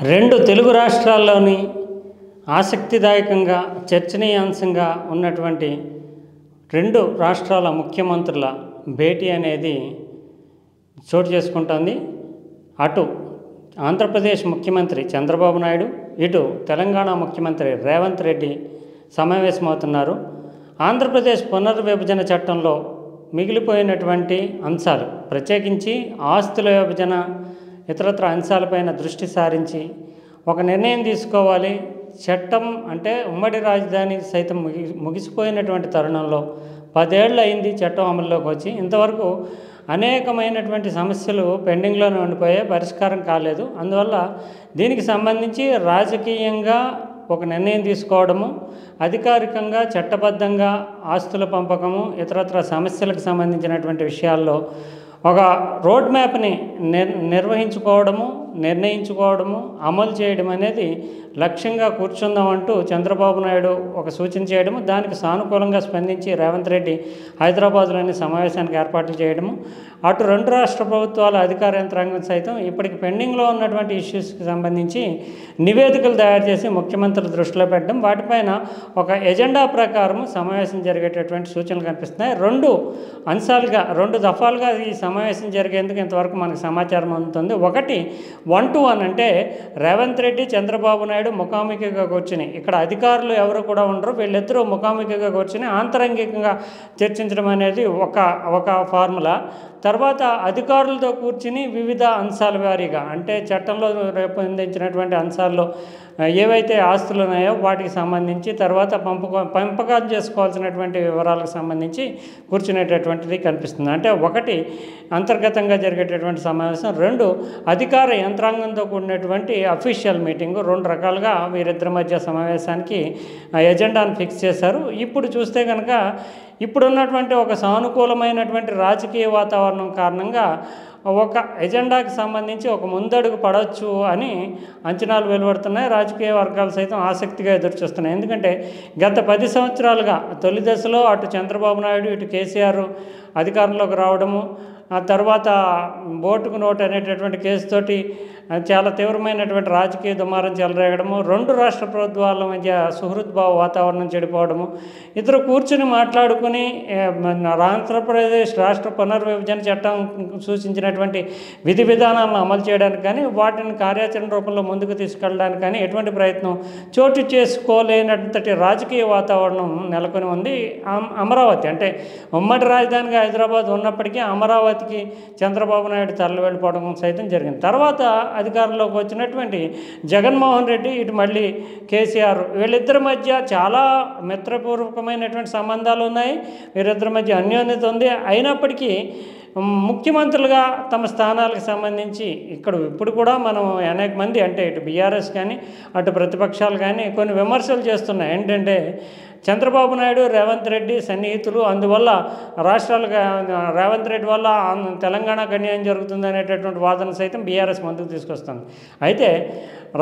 రెండు తెలుగు రాష్ట్రాల్లోని ఆసక్తిదాయకంగా చర్చనీయాంశంగా ఉన్నటువంటి రెండు రాష్ట్రాల ముఖ్యమంత్రుల భేటీ అనేది చోటు చేసుకుంటోంది. అటు ఆంధ్రప్రదేశ్ ముఖ్యమంత్రి చంద్రబాబు నాయుడు, ఇటు తెలంగాణ ముఖ్యమంత్రి రేవంత్ రెడ్డి సమావేశమవుతున్నారు. ఆంధ్రప్రదేశ్ పునర్విభజన చట్టంలో మిగిలిపోయినటువంటి అంశాలు, ప్రత్యేకించి ఆస్తుల విభజన ఇతరత్ర అంశాలపైన దృష్టి సారించి ఒక నిర్ణయం తీసుకోవాలి. చట్టం అంటే ఉమ్మడి రాజధాని సైతం ముగిసిపోయినటువంటి తరుణంలో 10 ఏళ్ళు అయింది చట్టం అమల్లోకి వచ్చి. ఇంతవరకు అనేకమైనటువంటి సమస్యలు పెండింగ్లోనే ఉండిపోయాయి, పరిష్కారం కాలేదు. అందువల్ల దీనికి సంబంధించి రాజకీయంగా ఒక నిర్ణయం తీసుకోవడము, అధికారికంగా చట్టబద్ధంగా ఆస్తుల పంపకము ఇతరత్ర సమస్యలకు సంబంధించినటువంటి విషయాల్లో ఒక రోడ్ మ్యాప్ని నిర్వహించుకోవడము, నిర్ణయించుకోవడము, అమలు చేయడం అనేది లక్ష్యంగా కూర్చుందామంటూ చంద్రబాబు నాయుడు ఒక సూచన చేయడము, దానికి సానుకూలంగా స్పందించి రేవంత్ రెడ్డి హైదరాబాద్లోని సమావేశానికి ఏర్పాట్లు చేయడము, అటు రెండు రాష్ట్ర ప్రభుత్వాల అధికార యంత్రాంగం సైతం ఇప్పటికి పెండింగ్లో ఉన్నటువంటి ఇష్యూస్కి సంబంధించి నివేదికలు తయారు చేసి ముఖ్యమంత్రుల దృష్టిలో పెట్టడం, వాటిపైన ఒక ఎజెండా ప్రకారం సమావేశం జరిగేటటువంటి సూచనలు కనిపిస్తున్నాయి. రెండు అంశాలుగా, రెండు దఫాలుగా ఈ సమావేశం జరిగేందుకు ఇంతవరకు మనకు సమాచారం అందుతుంది. ఒకటి 1-to-1 అంటే రేవంత్ రెడ్డి, చంద్రబాబు నాయుడు ముఖాముఖిగా కూర్చుని, ఇక్కడ అధికారులు ఎవరు కూడా ఉండరు, వీళ్ళిద్దరూ ముఖాముఖిగా కూర్చుని ఆంతరంగికంగా చర్చించడం అనేది ఒక ఫార్ములా. తర్వాత అధికారులతో కూర్చుని వివిధ అంశాల వారీగా, అంటే చట్టంలో రూపొందించినటువంటి అంశాల్లో ఏవైతే ఆస్తులు ఉన్నాయో వాటికి సంబంధించి, తర్వాత పంపకాలు చేసుకోవాల్సినటువంటి వివరాలకు సంబంధించి కూర్చునేటటువంటిది కనిపిస్తుంది. అంటే ఒకటి అంతర్గతంగా జరిగేటటువంటి సమావేశం, రెండు అధికార యంత్రాంగంతో కూడినటువంటి అఫీషియల్ మీటింగు. రెండు రకాలుగా వీరిద్దరి మధ్య సమావేశానికి ఎజెండాను ఫిక్స్ చేశారు. ఇప్పుడు చూస్తే కనుక ఇప్పుడున్నటువంటి ఒక సానుకూలమైనటువంటి రాజకీయ వాతావరణం కారణంగా ఒక ఎజెండాకి సంబంధించి ఒక ముందడుగు పడవచ్చు అని అంచనాలు వెలువడుతున్నాయి. రాజకీయ వర్గాలు సైతం ఆసక్తిగా ఎదురుచూస్తున్నాయి. ఎందుకంటే గత 10 సంవత్సరాలుగా తొలి దశలో అటు చంద్రబాబు నాయుడు, ఇటు కేసీఆర్ అధికారంలోకి రావడము, ఆ తర్వాత ఓటుకు నోటు అనేటటువంటి కేసుతోటి చాలా తీవ్రమైనటువంటి రాజకీయ దుమారం చెలరేగడము, రెండు రాష్ట్ర ప్రభుత్వాల మధ్య సుహృద్భావ వాతావరణం చెడిపోవడము, ఇద్దరు కూర్చుని మాట్లాడుకుని ఆంధ్రప్రదేశ్ రాష్ట్ర పునర్విభజన చట్టం సూచించినటువంటి విధి విధానాలను అమలు చేయడానికి కానీ, వాటిని కార్యాచరణ రూపంలో ముందుకు తీసుకెళ్ళడానికి కానీ ఎటువంటి ప్రయత్నం చోటు చేసుకోలేనంతటి రాజకీయ వాతావరణం నెలకొని ఉంది. అమరావతి అంటే ఉమ్మడి రాజధానిగా హైదరాబాద్ ఉన్నప్పటికీ అమరావతికి చంద్రబాబు నాయుడు తరలి వెళ్ళిపోవడం సైతం జరిగింది. తర్వాత అధికారంలోకి వచ్చినటువంటి జగన్మోహన్ రెడ్డి, ఇటు మళ్ళీ కేసీఆర్, వీళ్ళిద్దరి మధ్య చాలా మిత్రపూర్వకమైనటువంటి సంబంధాలు ఉన్నాయి. వీరిద్దరి మధ్య అన్యోన్యత ఉంది. అయినప్పటికీ ముఖ్యమంత్రులుగా తమ స్థానాలకు సంబంధించి ఇప్పుడు కూడా మనం అనేక మంది, అంటే ఇటు బీఆర్ఎస్ కానీ అటు ప్రతిపక్షాలు కానీ కొన్ని విమర్శలు చేస్తున్నాయి. ఏంటంటే చంద్రబాబు నాయుడు, రేవంత్ రెడ్డి సన్నిహితులు, అందువల్ల రాష్ట్రాలుగా రేవంత్ రెడ్డి వల్ల తెలంగాణకు అన్యాయం జరుగుతుంది అనేటటువంటి వాదన సైతం బీఆర్ఎస్ ముందుకు తీసుకొస్తుంది. అయితే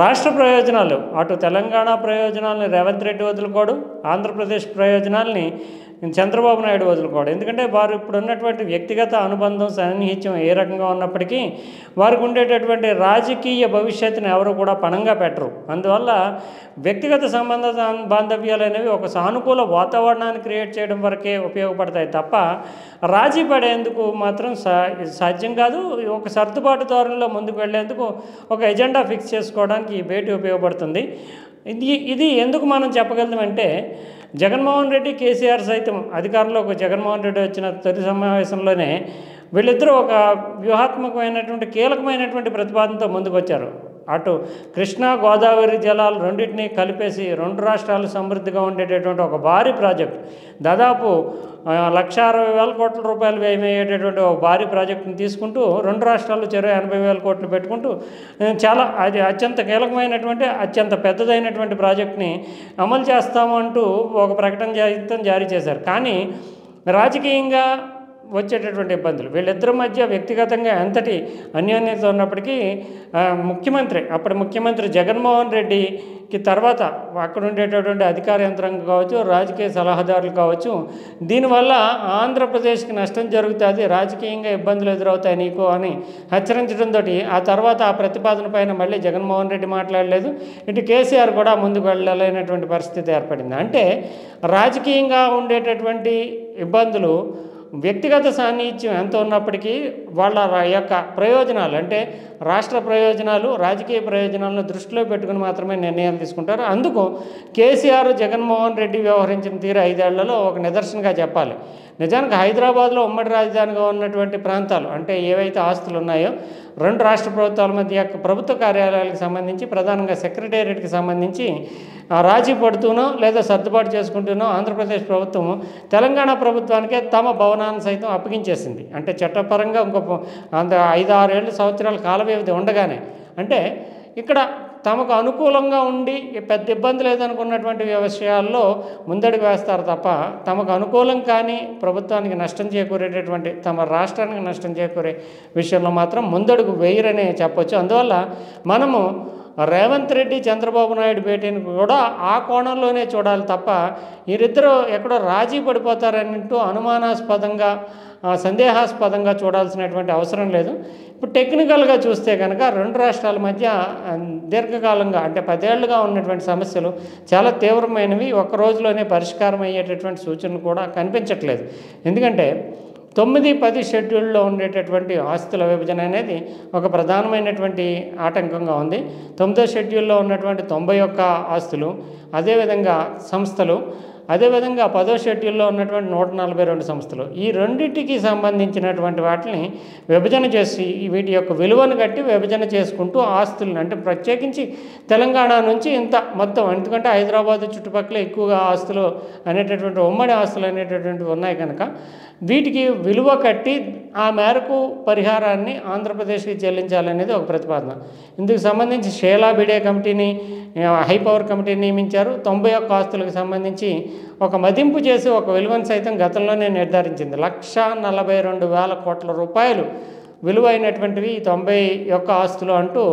రాష్ట్ర ప్రయోజనాలు, అటు తెలంగాణ ప్రయోజనాలను రేవంత్ రెడ్డి వదులుకోడు, ఆంధ్రప్రదేశ్ ప్రయోజనాల్ని చంద్రబాబు నాయుడు వదులుకోవడం. ఎందుకంటే వారు ఇప్పుడు ఉన్నటువంటి వ్యక్తిగత అనుబంధం, సన్నిహిత్యం ఏ రకంగా ఉన్నప్పటికీ వారికి ఉండేటటువంటి రాజకీయ భవిష్యత్తుని ఎవరు కూడా పణంగా పెట్టరు. అందువల్ల వ్యక్తిగత బాంధవ్యాలు అనేవి ఒక సానుకూల వాతావరణాన్ని క్రియేట్ చేయడం వరకే ఉపయోగపడతాయి తప్ప రాజీ పడేందుకు మాత్రం సాధ్యం కాదు. ఒక సర్దుబాటు ధోరణిలో ముందుకు వెళ్ళేందుకు ఒక ఎజెండా ఫిక్స్ చేసుకోవడానికి ఈ భేటీ ఉపయోగపడుతుంది. ఇది ఎందుకు మనం చెప్పగలమంటే, జగన్మోహన్ రెడ్డి, కేసీఆర్ సైతం అధికారంలోకి జగన్మోహన్ రెడ్డి వచ్చిన తొలి సమావేశంలోనే వీళ్ళిద్దరూ ఒక వ్యూహాత్మకమైనటువంటి కీలకమైనటువంటి ప్రతిపాదనతో ముందుకు వచ్చారు. అటు కృష్ణా గోదావరి జలాలు రెండింటినీ కలిపేసి రెండు రాష్ట్రాలు సమృద్ధిగా ఉండేటటువంటి ఒక భారీ ప్రాజెక్టు, దాదాపు 1,60,000 కోట్ల రూపాయలు వ్యయమయ్యేటటువంటి ఒక భారీ ప్రాజెక్టుని తీసుకుంటూ రెండు రాష్ట్రాలు చెరో 80,000 కోట్లు పెట్టుకుంటూ చాలా అది అత్యంత కీలకమైనటువంటి అత్యంత పెద్దదైనటువంటి ప్రాజెక్టుని అమలు చేస్తామంటూ ఒక ప్రకటన జారీ చేశారు. కానీ రాజకీయంగా వచ్చేటటువంటి ఇబ్బందులు. వీళ్ళిద్దరి మధ్య వ్యక్తిగతంగా ఎంతటి అన్యోన్యత ఉన్నప్పటికీ అప్పటి ముఖ్యమంత్రి జగన్మోహన్ రెడ్డికి తర్వాత అక్కడ ఉండేటటువంటి అధికార యంత్రాంగం కావచ్చు, రాజకీయ సలహాదారులు కావచ్చు, దీనివల్ల ఆంధ్రప్రదేశ్కి నష్టం జరుగుతుంది, రాజకీయంగా ఇబ్బందులు ఎదురవుతాయి నీకు అని హెచ్చరించడంతో ఆ తర్వాత ఆ ప్రతిపాదన పైన మళ్ళీ జగన్మోహన్ రెడ్డి మాట్లాడలేదు, ఇటు కేసీఆర్ కూడా ముందుకు వెళ్ళలేనటువంటి పరిస్థితి ఏర్పడింది. అంటే రాజకీయంగా ఉండేటటువంటి ఇబ్బందులు వ్యక్తిగత సాన్నిహిత్యం ఎంత ఉన్నప్పటికీ వాళ్ళ యొక్క ప్రయోజనాలు అంటే రాష్ట్ర ప్రయోజనాలు, రాజకీయ ప్రయోజనాలను దృష్టిలో పెట్టుకుని మాత్రమే నిర్ణయాలు తీసుకుంటారు. అందుకు కేసీఆర్, జగన్మోహన్ రెడ్డి వ్యవహరించిన తీరు 5 ఏళ్లలో ఒక నిదర్శనంగా చెప్పాలి. నిజానికి హైదరాబాద్లో ఉమ్మడి రాజధానిగా ఉన్నటువంటి ప్రాంతాలు అంటే ఏవైతే ఆస్తులు ఉన్నాయో 2 రాష్ట్ర ప్రభుత్వాల మధ్య ప్రభుత్వ కార్యాలయాలకు సంబంధించి, ప్రధానంగా సెక్రటేరియట్కి సంబంధించి రాజీ పడుతూనో లేదా సర్దుబాటు చేసుకుంటూనో ఆంధ్రప్రదేశ్ ప్రభుత్వం తెలంగాణ ప్రభుత్వానికే తమ భవనాన్ని సైతం అప్పగించేసింది. అంటే చట్టపరంగా ఇంకో 5-6 సంవత్సరాల కాల వ్యవధి ఉండగానే, అంటే ఇక్కడ తమకు అనుకూలంగా ఉండి పెద్ద ఇబ్బంది లేదనుకున్నటువంటి విషయాల్లో ముందడుగు వేస్తారు తప్ప తమకు అనుకూలం కానీ ప్రభుత్వానికి నష్టం చేకూరేటటువంటి, తమ రాష్ట్రానికి నష్టం చేకూరే విషయంలో మాత్రం ముందడుగు వేయరనే చెప్పొచ్చు. అందువల్ల మనము రేవంత్ రెడ్డి, చంద్రబాబు నాయుడు భేటీని కూడా ఆ కోణంలోనే చూడాలి తప్ప వీరిద్దరూ ఎక్కడో రాజీ పడిపోతారన్నట్టు అనుమానాస్పదంగా, సందేహాస్పదంగా చూడాల్సినటువంటి అవసరం లేదు. ఇప్పుడు టెక్నికల్గా చూస్తే కనుక 2 రాష్ట్రాల మధ్య దీర్ఘకాలంగా అంటే 10 ఏళ్లుగా ఉన్నటువంటి సమస్యలు చాలా తీవ్రమైనవి, ఒక్క రోజులోనే పరిష్కారం అయ్యేటటువంటి సూచనలు కూడా కనిపించట్లేదు. ఎందుకంటే 9-10 షెడ్యూల్లో ఉండేటటువంటి ఆస్తుల విభజన అనేది ఒక ప్రధానమైనటువంటి ఆటంకంగా ఉంది. 9వ షెడ్యూల్లో ఉన్నటువంటి 91 ఆస్తులు, అదేవిధంగా సంస్థలు, అదేవిధంగా 10వ షెడ్యూల్లో ఉన్నటువంటి 142 సంస్థలు, ఈ రెండింటికి సంబంధించినటువంటి వాటిని విభజన చేసి వీటి యొక్క విలువను కట్టి విభజన చేసుకుంటూ ఆస్తులను, అంటే ప్రత్యేకించి తెలంగాణ నుంచి ఇంత మొత్తం, ఎందుకంటే హైదరాబాద్ చుట్టుపక్కల ఎక్కువగా ఆస్తులు అనేటటువంటి ఉమ్మడి ఆస్తులు అనేటటువంటివి ఉన్నాయి కనుక వీటికి విలువ కట్టి ఆ మేరకు పరిహారాన్ని ఆంధ్రప్రదేశ్కి చెల్లించాలనేది ఒక ప్రతిపాదన. ఇందుకు సంబంధించి షేలా బిడే కమిటీని, హైపవర్ కమిటీని నియమించారు. 91 ఆస్తులకు సంబంధించి ఒక మదింపు చేసి ఒక విలువను సైతం గతంలోనే నిర్ధారించింది. 1,42,000 కోట్ల రూపాయలు విలువైనటువంటివి 91 ఆస్తులు అంటూ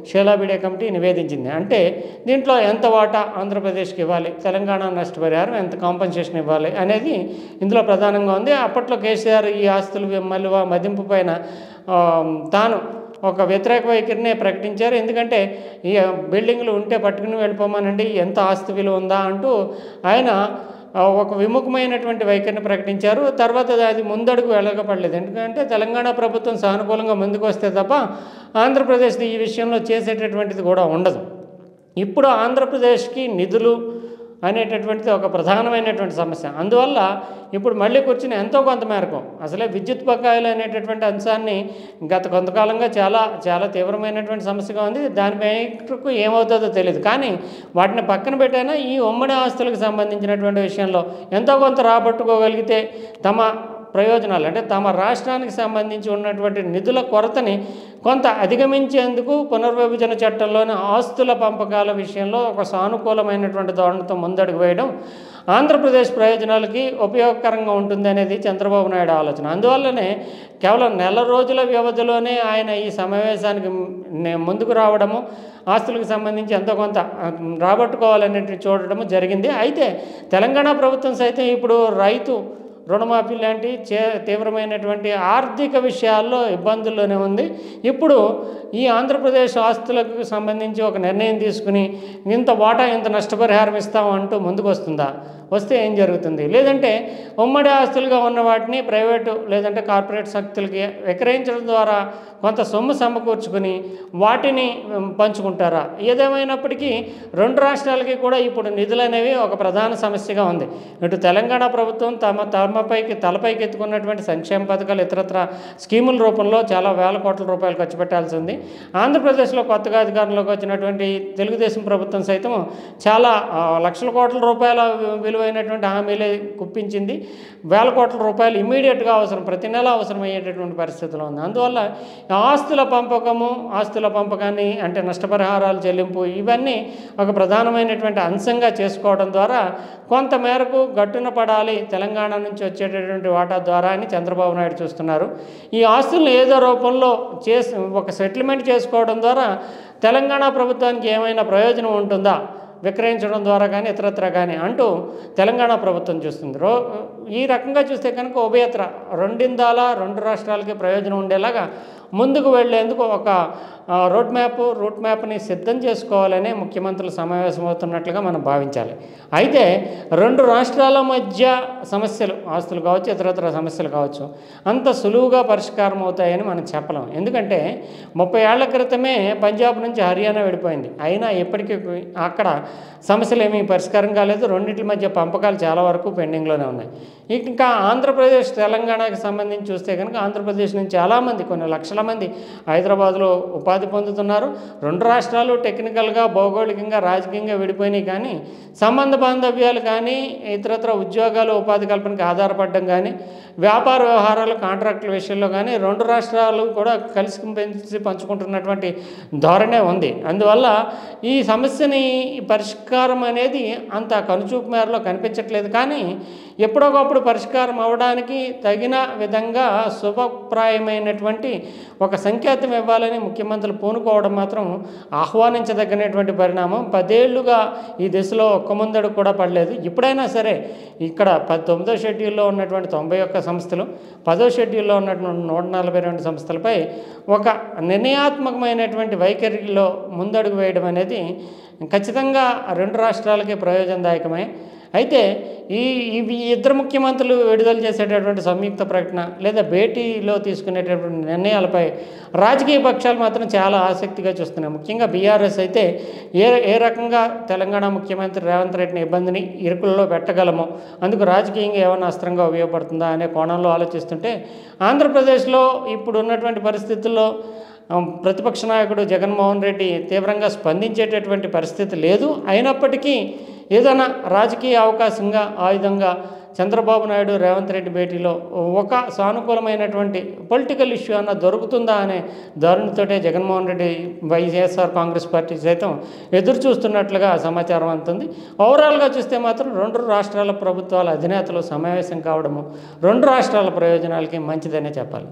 షేలా బిడే కమిటీ నివేదించింది. అంటే దీంట్లో ఎంత వాటా ఆంధ్రప్రదేశ్కి ఇవ్వాలి, తెలంగాణ నష్టపరిహారం ఎంత కాంపన్సేషన్ ఇవ్వాలి అనేది ఇందులో ప్రధానంగా ఉంది. అప్పట్లో కేసీఆర్ ఈ ఆస్తులు మదింపు పైన తాను ఒక వ్యతిరేక వైఖరినే ప్రకటించారు. ఎందుకంటే ఈ బిల్డింగ్లు ఉంటే పట్టుకుని వెళ్ళిపోమానండి, ఎంత ఆస్తి విలువ ఉందా అంటూ ఆయన ఒక విముఖమైనటువంటి వైఖరిని ప్రకటించారు. తర్వాత అది ముందడుగు వెళ్ళకపోలేదు. ఎందుకంటే తెలంగాణ ప్రభుత్వం సానుకూలంగా ముందుకు వస్తే తప్ప ఆంధ్రప్రదేశ్ ఈ విషయంలో చేసేటటువంటిది కూడా ఉండదు. ఇప్పుడు ఆంధ్రప్రదేశ్కి నిధులు అనేటటువంటిది ఒక ప్రధానమైనటువంటి సమస్య. అందువల్ల ఇప్పుడు మళ్ళీ కూర్చుని ఎంతో కొంత మేరకు అసలే విద్యుత్ బకాయిలు అనేటటువంటి అంశాన్ని గత కొంతకాలంగా చాలా తీవ్రమైనటువంటి సమస్యగా ఉంది. దానిపైకు ఏమవుతుందో తెలియదు. కానీ వాటిని పక్కన పెట్టైనా ఈ ఉమ్మడి ఆస్తులకు సంబంధించినటువంటి విషయంలో ఎంతో కొంత రాబట్టుకోగలిగితే తమ ప్రయోజనాలు, అంటే తమ రాష్ట్రానికి సంబంధించి ఉన్నటువంటి నిధుల కొరతని కొంత అధిగమించేందుకు పునర్విభజన చట్టంలోని ఆస్తుల పంపకాల విషయంలో ఒక సానుకూలమైనటువంటి ధోరణితో ముందడుగు వేయడం ఆంధ్రప్రదేశ్ ప్రయోజనాలకి ఉపయోగకరంగా ఉంటుంది అనేది చంద్రబాబు నాయుడు ఆలోచన. అందువల్లనే కేవలం నెల రోజుల వ్యవధిలోనే ఆయన ఈ సమావేశానికి ముందుకు రావడము, ఆస్తులకు సంబంధించి ఎంతో కొంత రాబట్టుకోవాలనేది చూడడము జరిగింది. అయితే తెలంగాణ ప్రభుత్వం సైతం ఇప్పుడు రైతు రుణమాఫీ లాంటి తీవ్రమైనటువంటి ఆర్థిక విషయాల్లో ఇబ్బందుల్లోనే ఉంది. ఇప్పుడు ఈ ఆంధ్రప్రదేశ్ ఆస్తులకు సంబంధించి ఒక నిర్ణయం తీసుకుని ఇంత వాటా ఇంత నష్టపరిహారం ఇస్తామంటూ ముందుకు వస్తే ఏం జరుగుతుంది? లేదంటే ఉమ్మడి ఆస్తులుగా ఉన్న వాటిని ప్రైవేటు లేదంటే కార్పొరేట్ శక్తులకి విక్రయించడం ద్వారా కొంత సొమ్ము సమకూర్చుకుని వాటిని పంచుకుంటారా? ఏదేమైనప్పటికీ 2 రాష్ట్రాలకి కూడా ఇప్పుడు నిధులు అనేవి ఒక ప్రధాన సమస్యగా ఉంది. ఇటు తెలంగాణ ప్రభుత్వం తలపైకి ఎత్తుకున్నటువంటి సంక్షేమ పథకాలు, ఇతరత్ర స్కీముల రూపంలో చాలా వేల కోట్ల రూపాయలు ఖర్చు పెట్టాల్సి ఉంది. ఆంధ్రప్రదేశ్లో కొత్తగా అధికారంలోకి వచ్చినటువంటి తెలుగుదేశం ప్రభుత్వం సైతం చాలా లక్షల కోట్ల రూపాయల విలువ విలువైనటువంటి హామీలే కుప్పించింది. వేల కోట్ల రూపాయలు ఇమ్మీడియట్గా అవసరం, ప్రతి నెల అవసరమయ్యేటటువంటి పరిస్థితిలో ఉంది. అందువల్ల ఆస్తుల పంపకాన్ని అంటే నష్టపరిహారాలు చెల్లింపు ఇవన్నీ ఒక ప్రధానమైనటువంటి అంశంగా చేసుకోవడం ద్వారా కొంత మేరకు గట్టున పడాలి తెలంగాణ నుంచి వచ్చేటటువంటి వాటా ద్వారా అని చంద్రబాబు నాయుడు చూస్తున్నారు. ఈ ఆస్తులను ఏదో రూపంలో ఒక సెటిల్మెంట్ చేసుకోవడం ద్వారా తెలంగాణ ప్రభుత్వానికి ఏమైనా ప్రయోజనం ఉంటుందా, విక్రయించడం ద్వారా కానీ ఇతరత్ర కానీ అంటూ తెలంగాణ ప్రభుత్వం చూస్తుంది. ఈ రకంగా చూస్తే కనుక ఉభయత్ర రెండు రాష్ట్రాలకి ప్రయోజనం ఉండేలాగా ముందుకు వెళ్లేందుకు ఒక రూట్ మ్యాప్ని సిద్ధం చేసుకోవాలనే ముఖ్యమంత్రులు సమావేశమవుతున్నట్లుగా మనం భావించాలి. అయితే రెండు రాష్ట్రాల మధ్య సమస్యలు, ఆస్తులు కావచ్చు ఇతరత్ర సమస్యలు కావచ్చు, అంత సులువుగా పరిష్కారం అవుతాయని మనం చెప్పలేం. ఎందుకంటే 30 ఏళ్ల క్రితమే పంజాబ్ నుంచి హర్యానా విడిపోయింది. అయినా ఇప్పటికీ అక్కడ సమస్యలు ఏమీ పరిష్కారం కాలేదు. రెండింటి మధ్య పంపకాలు చాలా వరకు పెండింగ్లోనే ఉన్నాయి. ఇంకా ఆంధ్రప్రదేశ్ తెలంగాణకి సంబంధించి చూస్తే కనుక ఆంధ్రప్రదేశ్ నుంచి చాలామంది, కొన్ని లక్షల మంది హైదరాబాద్లో ఉపాధి పొందుతున్నారు. రెండు రాష్ట్రాలు టెక్నికల్గా, భౌగోళికంగా, రాజకీయంగా విడిపోయినాయి. కానీ సంబంధ బాంధవ్యాలు కానీ ఇతరత్ర ఉద్యోగాలు, ఉపాధి కల్పనకి ఆధారపడడం కానీ, వ్యాపార వ్యవహారాలు, కాంట్రాక్టుల విషయంలో కానీ రెండు రాష్ట్రాలు కూడా కలిసి పంచుకుంటున్నటువంటి ధోరణే ఉంది. అందువల్ల ఈ సమస్యని పరిష్కారం అనేది అంత కనుచూపు మేరలో కనిపించట్లేదు. కానీ ఎప్పుడొకప్పుడు పరిష్కారం అవ్వడానికి తగిన విధంగా శుభప్రాయమైనటువంటి ఒక సంకేతం ఇవ్వాలని ముఖ్యమంత్రులు పూనుకోవడం మాత్రం ఆహ్వానించదగినటువంటి పరిణామం. 10 ఏళ్లుగా ఈ దిశలో ఒక్క ముందడు కూడా పడలేదు. ఇప్పుడైనా సరే ఇక్కడ 19వ షెడ్యూల్లో ఉన్నటువంటి 91 సంస్థలు, 10వ షెడ్యూల్లో ఉన్నటువంటి 142 సంస్థలపై ఒక నిర్ణయాత్మకమైనటువంటి వైఖరిలో ముందడుగు వేయడం అనేది ఖచ్చితంగా రెండు రాష్ట్రాలకి ప్రయోజనదాయకమే. అయితే ఈ ఇద్దరు ముఖ్యమంత్రులు విడుదల చేసేటటువంటి సంయుక్త ప్రకటన లేదా భేటీలో తీసుకునేటటువంటి నిర్ణయాలపై రాజకీయ పక్షాలు మాత్రం చాలా ఆసక్తిగా చూస్తున్నాయి. ముఖ్యంగా బీఆర్ఎస్ అయితే ఏ రకంగా తెలంగాణ ముఖ్యమంత్రి రేవంత్ రెడ్డిని ఇబ్బందిని ఇరుకుల్లో పెట్టగలమో, అందుకు రాజకీయంగా ఏమైనా అస్త్రంగా ఉపయోగపడుతుందా అనే కోణంలో ఆలోచిస్తుంటే, ఆంధ్రప్రదేశ్లో ఇప్పుడు ఉన్నటువంటి పరిస్థితుల్లో ప్రతిపక్ష నాయకుడు జగన్మోహన్ రెడ్డి తీవ్రంగా స్పందించేటటువంటి పరిస్థితి లేదు. అయినప్పటికీ ఏదైనా రాజకీయ అవకాశంగా, ఆయుధంగా చంద్రబాబు నాయుడు రేవంత్ రెడ్డి భేటీలో ఒక సానుకూలమైనటువంటి పొలిటికల్ ఇష్యూ అన్న దొరుకుతుందా అనే ధోరణితోటే జగన్మోహన్ రెడ్డి వైఎస్ఆర్ కాంగ్రెస్ పార్టీ సైతం ఎదురు చూస్తున్నట్లుగా సమాచారం అందుతుంది. ఓవరాల్గా చూస్తే మాత్రం రెండు రాష్ట్రాల ప్రభుత్వాల అధినేతలు సమావేశం కావడము రెండు రాష్ట్రాల ప్రయోజనాలకి మంచిదనే చెప్పాలి.